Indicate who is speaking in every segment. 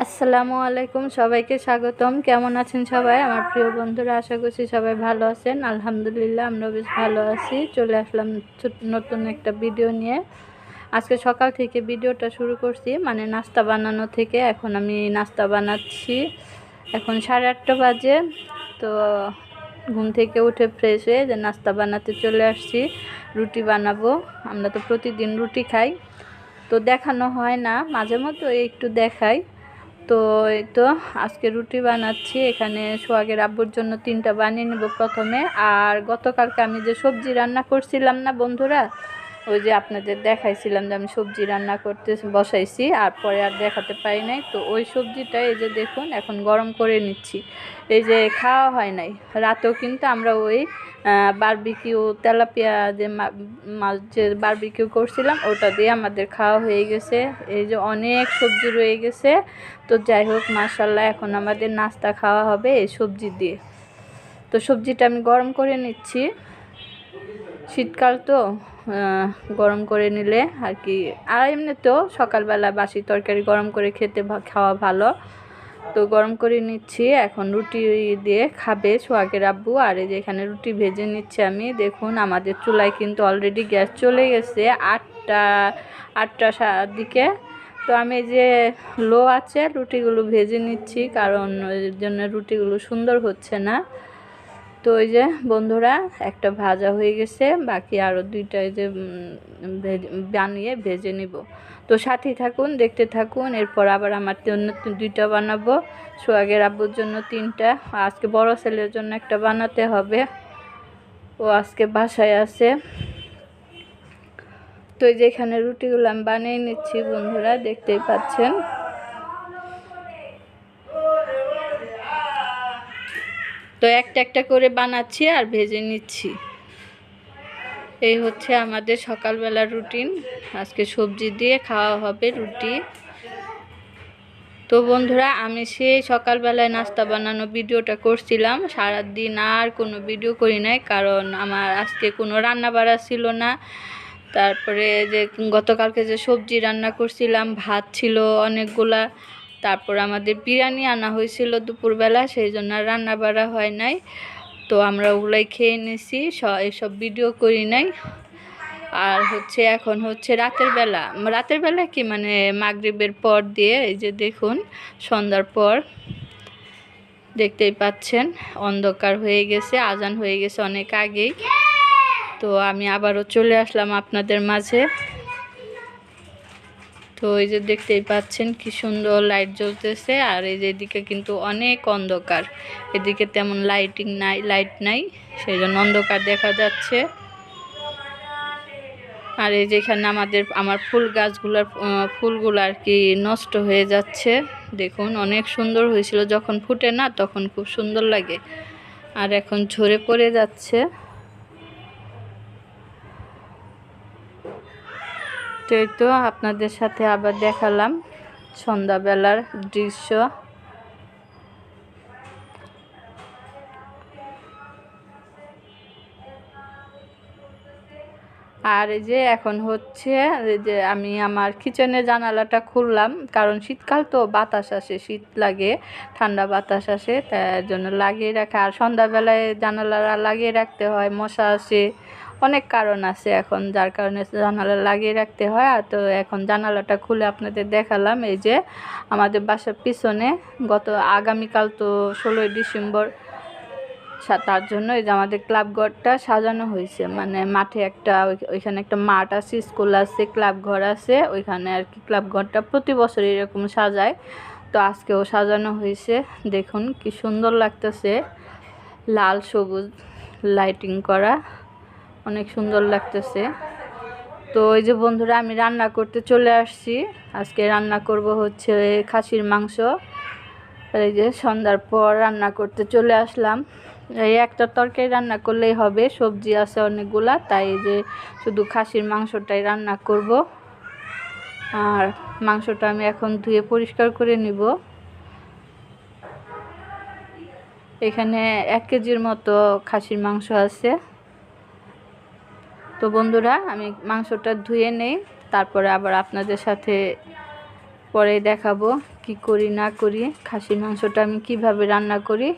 Speaker 1: আসসালামু আলাইকুম, সবাইকে স্বাগতম। কেমন আছেন সবাই আমার প্রিয় বন্ধুরা? আশা করছি সবাই ভালো আছেন। আলহামদুলিল্লাহ আমরা বেশ ভালো আছি। চলে আসলাম নতুন একটা ভিডিও নিয়ে। আজকে সকাল থেকে ভিডিওটা শুরু করছি, মানে নাস্তা বানানো থেকে। এখন আমি নাস্তা বানাচ্ছি। এখন 8:30 বাজে। তো ঘুম থেকে উঠে ফ্রেশ হয়ে যে নাস্তা বানাতে চলে আসছি। রুটি বানাবো। আমরা তো প্রতিদিন রুটি খাই, তো দেখানো হয় না, মাঝে মধ্যে একটু দেখাই। তো এই তো আজকে রুটি বানাচ্ছি। এখানে সোহাগের আব্বুর জন্য 3টা বানিয়ে নেব প্রথমে। আর গতকালকে আমি যে সবজি রান্না করছিলাম না বন্ধুরা, ওই যে আপনাদের দেখাইছিলাম যে আমি সবজি রান্না করতে বসাইছি, আর পরে আর দেখাতে পারি নাই। তো ওই সবজিটা এই যে দেখুন এখন গরম করে নিচ্ছি। এই যে খাওয়া হয় নাই রাতেও, কিন্তু আমরা ওই বারবিকিউ তেলাপিয়া যে মাছ যে বারবিকিউ করছিলাম ওটা দিয়ে আমাদের খাওয়া হয়ে গেছে। এই যে অনেক সবজি রয়ে গেছে। তো যাই হোক, মাশাআল্লাহ, এখন আমাদের নাস্তা খাওয়া হবে এই সবজি দিয়ে। তো সবজিটা আমি গরম করে নিচ্ছি। শীতকাল তো গরম করে নিলে আর কি। আর এমনিতেও সকালবেলা বাসি তরকারি গরম করে খাওয়া ভালো। তো গরম করে নিচ্ছি। এখন রুটি দিয়ে খাবে সোহাগের আব্বু। আর এই যে এখানে রুটি ভেজে নিচ্ছি আমি। দেখুন আমাদের চুলায় কিন্তু অলরেডি গ্যাস চলে গেছে 8টার দিকে। তো আমি যে লো আছে রুটিগুলো ভেজে নিচ্ছি, কারণ ওই জন্য রুটিগুলো সুন্দর হচ্ছে না। তো ওই যে বন্ধুরা একটা ভাজা হয়ে গেছে, বাকি আরও 2টা যে বানিয়ে ভেজে নিব। তো সাথেই থাকুন, দেখতে থাকুন। এরপর আবার আমার জন্য 2টা বানাবো, সোহাগের আব্বুর জন্য 3টা। আজকে বড় ছেলের জন্য একটা বানাতে হবে, ও আজকে বাসায় আছে। তো এই যে এখানে রুটিগুলো আমি বানিয়ে নিচ্ছি বন্ধুরা, দেখতেই পাচ্ছেন। তো একটা একটা করে বানাচ্ছি আর ভেজে নিচ্ছি। এই হচ্ছে আমাদের সকালবেলার রুটিন। আজকে সবজি দিয়ে খাওয়া হবে রুটি। তো বন্ধুরা, আমি সেই সকালবেলায় নাস্তা বানানো ভিডিওটা করছিলাম, সারাদিন আর কোনো ভিডিও করি নাই, কারণ আমার আজকে কোনো রান্না বাড়া ছিল না। তারপরে যে গতকালকে যে সবজি রান্না করছিলাম, ভাত ছিল অনেকগুলা। তারপর আমাদের বিরিয়ানি আনা হয়েছিল দুপুরবেলা, সেই জন্য রান্না বাড়া হয় নাই। তো আমরা ওগুলাই খেয়ে নিয়েছি, এসব ভিডিও করি নাই। আর হচ্ছে এখন হচ্ছে রাতের বেলা কি মানে মাগরিবের পর দিয়ে, এই যে দেখুন সন্ধ্যার পর, দেখতেই পাচ্ছেন অন্ধকার হয়ে গেছে, আজান হয়ে গেছে অনেক আগেই। তো আমি আবারও চলে আসলাম আপনাদের মাঝে। তো এই যে দেখতেই পাচ্ছেন কি সুন্দর লাইট জ্বলতেছে। আর এই যে এদিকে কিন্তু অনেক অন্ধকার, এদিকে তেমন লাইট নাই, সেই জন্য অন্ধকার দেখা যাচ্ছে। আর এই যেখানে আমার ফুলগুলো আর কি নষ্ট হয়ে যাচ্ছে। দেখুন অনেক সুন্দর হয়েছিল, যখন ফুটে না তখন খুব সুন্দর লাগে, আর এখন ঝরে পড়ে যাচ্ছে। তো এই তো আপনাদের সাথে আবার দেখালাম সন্ধ্যাবেলার দৃশ্য। আর এই যে এখন হচ্ছে যে আমি আমার কিচেনের জানালাটা খুললাম, কারণ শীতকাল তো বাতাস আসে, শীত লাগে, ঠান্ডা বাতাস আসে, তার জন্য লাগিয়ে রাখা। আর সন্ধ্যাবেলায় জানালা লাগিয়ে রাখতে হয়, মশা আসে, অনেক কারণ আছে এখন, যার কারণে জানালা লাগিয়ে রাখতে হয়। আর তো এখন জানালাটা খুলে আপনাদের দেখালাম। এই যে আমাদের বাসার পিছনে আগামীকাল তো 16ই ডিসেম্বর, তার জন্য এই যে আমাদের ক্লাব ঘরটা সাজানো হয়েছে, মানে মাঠে ওইখানে একটা মাঠ আছে, স্কুল আছে, ক্লাব ঘর আছে, ওইখানে আর কি ক্লাব ঘরটা প্রতি বছর এরকম সাজায়। তো আজকেও সাজানো হয়েছে। দেখুন কি সুন্দর লাগতেছে, লাল সবুজ লাইটিং করা, অনেক সুন্দর লাগতেছে। তো ওই যে বন্ধুরা, আমি রান্না করতে চলে আসছি। আজকে রান্না করব হচ্ছে খাসির মাংস। এই যে সন্ধ্যার পর রান্না করতে চলে আসলাম। এই একটা তরকারি রান্না করলেই হবে, সবজি আছে অনেকগুলা, তাই যে শুধু খাসির মাংসটাই রান্না করব। আর মাংসটা আমি এখন ধুয়ে পরিষ্কার করে নিব। এখানে 1 কেজির মতো খাসির মাংস আছে। তো বন্ধুরা, আমি মাংসটা ধুয়ে নেই, তারপরে আবার আপনাদের সাথে পরে দেখাবো কি করি না করি, খাসির মাংসটা আমি কিভাবে রান্না করি।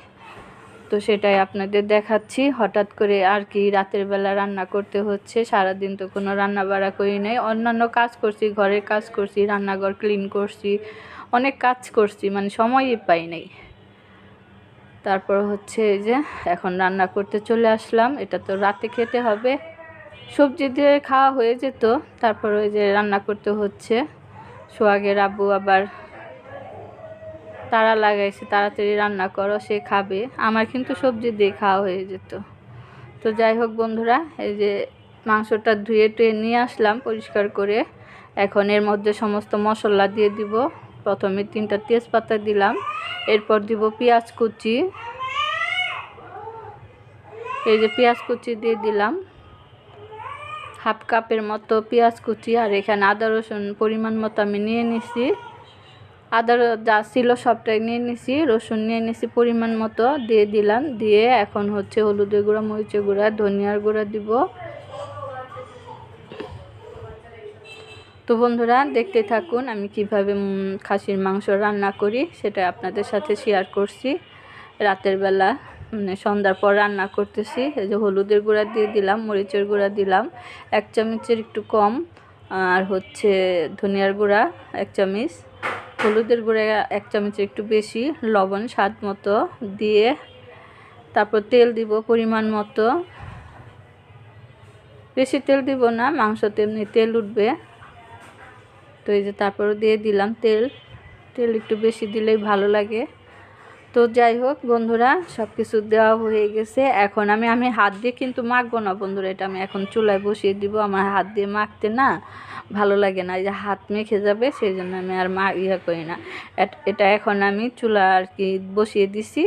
Speaker 1: তো সেটাই আপনাদের দেখাচ্ছি। হঠাৎ করে আর কি রাতের বেলা রান্না করতে হচ্ছে। সারাদিন তো কোনো রান্না বাড়া করি নাই, অন্যান্য কাজ করছি, ঘরের কাজ করছি, রান্নাঘর ক্লিন করছি, অনেক কাজ করছি, মানে সময়ই পাই নাই। তারপর হচ্ছে এই যে এখন রান্না করতে চলে আসলাম। এটা তো রাতে খেতে হবে, সবজি দিয়ে খাওয়া হয়ে যেত, তারপর ওই যে রান্না করতে হচ্ছে। সোহাগের আব্বু আবার তাড়া লাগাইছে, তাড়াতাড়ি রান্না করো, সে খাবে। আমার কিন্তু সবজি দিয়ে খাওয়া হয়ে যেত। তো যাই হোক বন্ধুরা, এই যে মাংসটা ধুয়ে টুয়ে নিয়ে আসলাম পরিষ্কার করে। এখন এর মধ্যে সমস্ত মশলা দিয়ে দিব। প্রথমে 3টা তেজপাতা দিলাম, এরপর দিব পেঁয়াজ কুচি। এই যে পেঁয়াজ কুচি দিয়ে দিলাম, হাফ কাপের মতো পেঁয়াজ কুচি। আর এখানে আদা রসুন পরিমাণ মতো আমি নিয়ে নিছি। আদা যা ছিল সবটাই নিয়ে নিছি, রসুন নিয়ে নিছি পরিমাণ মতো, দিয়ে দিলাম। দিয়ে এখন হচ্ছে হলুদের গুঁড়া, মরিচের গুঁড়া, ধনিয়ার গুঁড়া দিব। তো বন্ধুরা দেখতে থাকুন আমি কিভাবে খাসির মাংস রান্না করি, সেটা আপনাদের সাথে শেয়ার করছি। রাতের বেলা মানে সন্ধ্যার পর রান্না করতেছি। এই যে হলুদের গুঁড়া দিয়ে দিলাম, মরিচের গুঁড়া দিলাম 1 চামচের একটু কম, আর হচ্ছে ধনিয়ার গুঁড়া 1 চামচ, হলুদের গুঁড়া 1 চামচের একটু বেশি, লবণ স্বাদ মতো দিয়ে তারপর তেল দিব পরিমাণ মতো। বেশি তেল দিব না, মাংসতে এমনি তেল উঠবে। তো এই যে তারপরে দিয়ে দিলাম তেল একটু বেশি দিলেই ভালো লাগে। তো যাই হোক বন্ধুরা, সব কিছু দেওয়া হয়ে গেছে। এখন আমি হাত দিয়ে কিন্তু মাখবো না বন্ধুরা, এটা আমি এখন চুলায় বসিয়ে দিব। আমার হাত দিয়ে মাখতে না ভালো লাগে না, এই যে হাত মেখে যাবে, সেই জন্য আমি আর করি না। এটা এখন আমি চুলা আর কি বসিয়ে দিছি,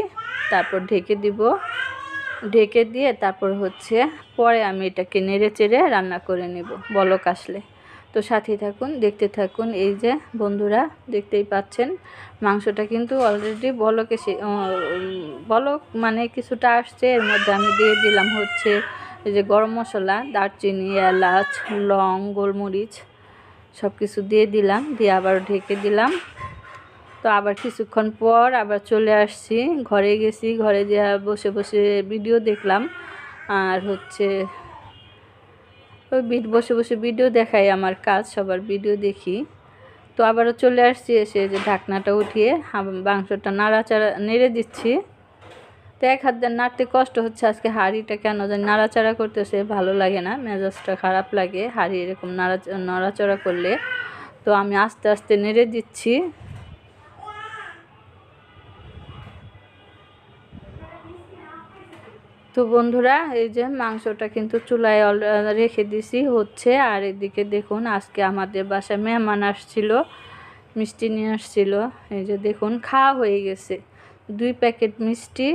Speaker 1: তারপর ঢেকে দিব। ঢেকে দিয়ে তারপর হচ্ছে পরে আমি এটাকে নেড়ে চেড়ে রান্না করে নেব বলক আসলে। তো সাথে থাকুন, দেখতে থাকুন। এই যে বন্ধুরা দেখতেই পাচ্ছেন মাংসটা কিন্তু অলরেডি বলক মানে কিছুটা আসছে। এর মধ্যে আমি দিয়ে দিলাম হচ্ছে এই যে গরম মশলা, দারচিনি, এলাচ, লং, গোলমরিচ সব কিছু দিয়ে দিলাম, দিয়ে আবার ঢেকে দিলাম। তো আবার কিছুক্ষণ পর আবার চলে আসছি, ঘরে গেছি। ঘরে যা বসে বসে ভিডিও দেখলাম, আর হচ্ছে ওই বসে বসে ভিডিও দেখাই আমার কাজ, সবার ভিডিও দেখি। তো আবারও চলে আসছি, এসে যে ঢাকনাটা উঠিয়ে মাংসটা নাড়াচাড়া নেড়ে দিচ্ছি। তো এক হাত দিয়ে নাড়তে কষ্ট হচ্ছে, আজকে হাঁড়িটা কেন জানি নাড়াচাড়া করতেছে, ভালো লাগে না, মেজাজটা খারাপ লাগে হাঁড়ি এরকম নাড়াচাড়া করলে। তো আমি আস্তে আস্তে নেড়ে দিচ্ছি। তো বন্ধুরা এই যে মাংসটা কিন্তু চুলায় রেখে দিছি হচ্ছে। আর এদিকে দেখুন আজকে আমাদের বাসায় মেহমান আসছিল, মিষ্টি নিয়ে আসছিল। এই যে দেখুন খাওয়া হয়ে গেছে 2 প্যাকেট মিষ্টি।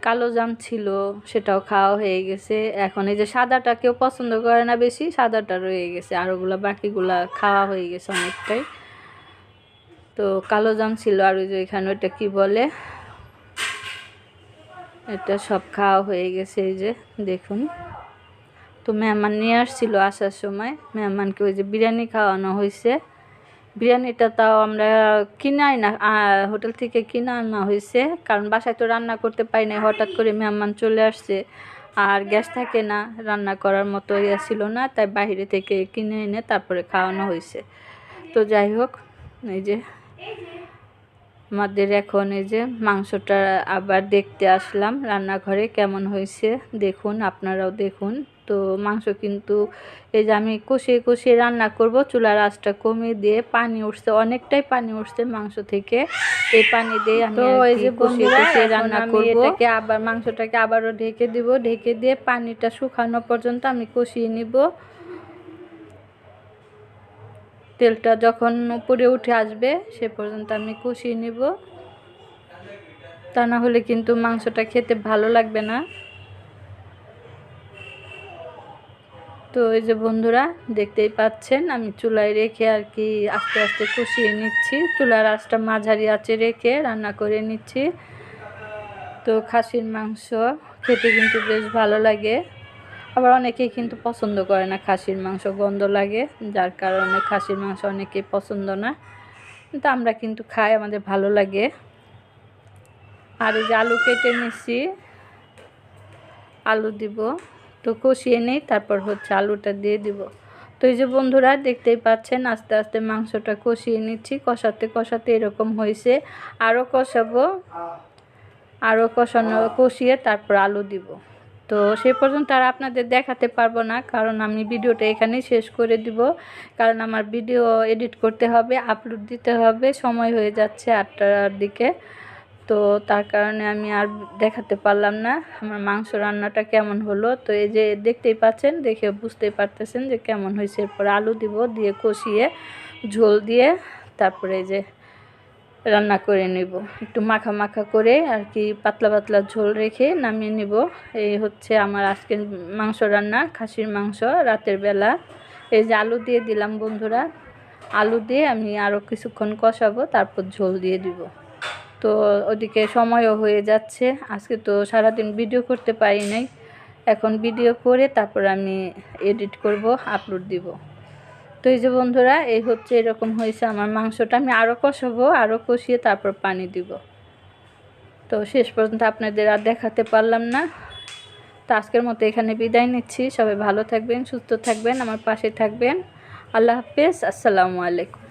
Speaker 1: কালো জাম ছিল, সেটাও খাওয়া হয়ে গেছে। এখন এই যে সাদাটা কেউ পছন্দ করে না বেশি, সাদাটা রয়ে গেছে, আর ওগুলো বাকিগুলা খাওয়া হয়ে গেছে অনেকটাই। তো কালো জাম ছিল, আর ওই যে এখানে ওইটা কী বলে, এটা সব খাওয়া হয়ে গেছে। এই যে দেখুন। তো মেহমান নিয়ে আসছিল, আসার সময় মেহমানকে ওই যে বিরিয়ানি খাওয়ানো হয়েছে। বিরিয়ানিটা তাও আমরা কিনাই না, হোটেল থেকে কিনে আনা হয়েছে, কারণ বাসায় তো রান্না করতে পারি না, হঠাৎ করে মেহমান চলে আসছে, আর গ্যাস থাকে না, রান্না করার মতো ইয়ে ছিল না, তাই বাইরে থেকে কিনে এনে তারপরে খাওয়ানো হয়েছে। তো যাই হোক, এই যে আমাদের এখন এই যে মাংসটা আবার দেখতে আসলাম রান্নাঘরে কেমন হয়েছে দেখুন, আপনারাও দেখুন। তো মাংস কিন্তু এই যে আমি কষিয়ে কষিয়ে রান্না করব, চুলার আঁচটা কমিয়ে দিয়ে, পানি উঠছে, অনেকটাই পানি উঠছে মাংস থেকে, এই পানি দিয়ে আমি এই যে কষিয়ে কষিয়ে রান্না করব। এটাকে আবার মাংসটাকে আবারও ঢেকে দিব, ঢেকে দিয়ে পানিটা শুকানো পর্যন্ত আমি কষিয়ে নিব। তেলটা যখন উপরে উঠে আসবে সে পর্যন্ত আমি কষিয়ে নিব, তা না হলে কিন্তু মাংসটা খেতে ভালো লাগবে না। তো এই যে বন্ধুরা দেখতেই পাচ্ছেন আমি চুলায় রেখে আর কি আস্তে আস্তে কষিয়ে নিচ্ছি, চুলার আঁচটা মাঝারি আঁচে রেখে রান্না করে নিচ্ছি। তো খাসির মাংস খেতে কিন্তু বেশ ভালো লাগে, আবার অনেকেই কিন্তু পছন্দ করে না, খাসির মাংস গন্ধ লাগে, যার কারণে খাসির মাংস অনেকেই পছন্দ না, কিন্তু আমরা কিন্তু খাই, আমাদের ভালো লাগে। আর এই যে আলু কেটে নিচ্ছি, আলু দিব, তো কষিয়ে নিই, তারপর হচ্ছে আলুটা দিয়ে দিব। তো এই যে বন্ধুরা দেখতেই পাচ্ছেন আস্তে আস্তে মাংসটা কষিয়ে নিচ্ছি, কষাতে কষাতে এরকম হয়েছে। আরও কষাবো, আরও কষিয়ে তারপর আলু দিব। তো সে পর্যন্ত আর আপনাদের দেখাতে পারবো না, কারণ আমি ভিডিওটা এখানেই শেষ করে দিব, কারণ আমার ভিডিও এডিট করতে হবে, আপলোড দিতে হবে, সময় হয়ে যাচ্ছে 8টার দিকে। তো তার কারণে আমি আর দেখাতে পারলাম না আমার মাংস রান্নাটা কেমন হলো। তো এই যে দেখতেই পাচ্ছেন, দেখে বুঝতেই পারতেছেন যে কেমন হয়েছে। এরপর আলু দিব, দিয়ে কষিয়ে ঝোল দিয়ে তারপরে এই যে রান্না করে নেব, একটু মাখা মাখা করে আর কি, পাতলা পাতলা ঝোল রেখে নামিয়ে নেব। এই হচ্ছে আমার আজকের মাংস রান্না, খাসির মাংস রাতের বেলা। এই যে আলু দিয়ে দিলাম বন্ধুরা, আলু দিয়ে আমি আরও কিছুক্ষণ কষাবো, তারপর ঝোল দিয়ে দিব। তো ওদিকে সময়ও হয়ে যাচ্ছে, আজকে তো সারাদিন ভিডিও করতে পারি নাই, এখন ভিডিও করে তারপর আমি এডিট করব, আপলোড দিব। তো এই যে বন্ধুরা এই হচ্ছে, এরকম হয়েছে আমার মাংসটা। আমি আরও কষাবো, আরও কষিয়ে তারপর পানি দিব। তো শেষ পর্যন্ত আপনাদের আর দেখাতে পারলাম না। তো আজকের মতো এখানে বিদায় নিচ্ছি, সবাই ভালো থাকবেন, সুস্থ থাকবেন, আমার পাশে থাকবেন। আল্লাহ হাফেজ, আসসালামু আলাইকুম।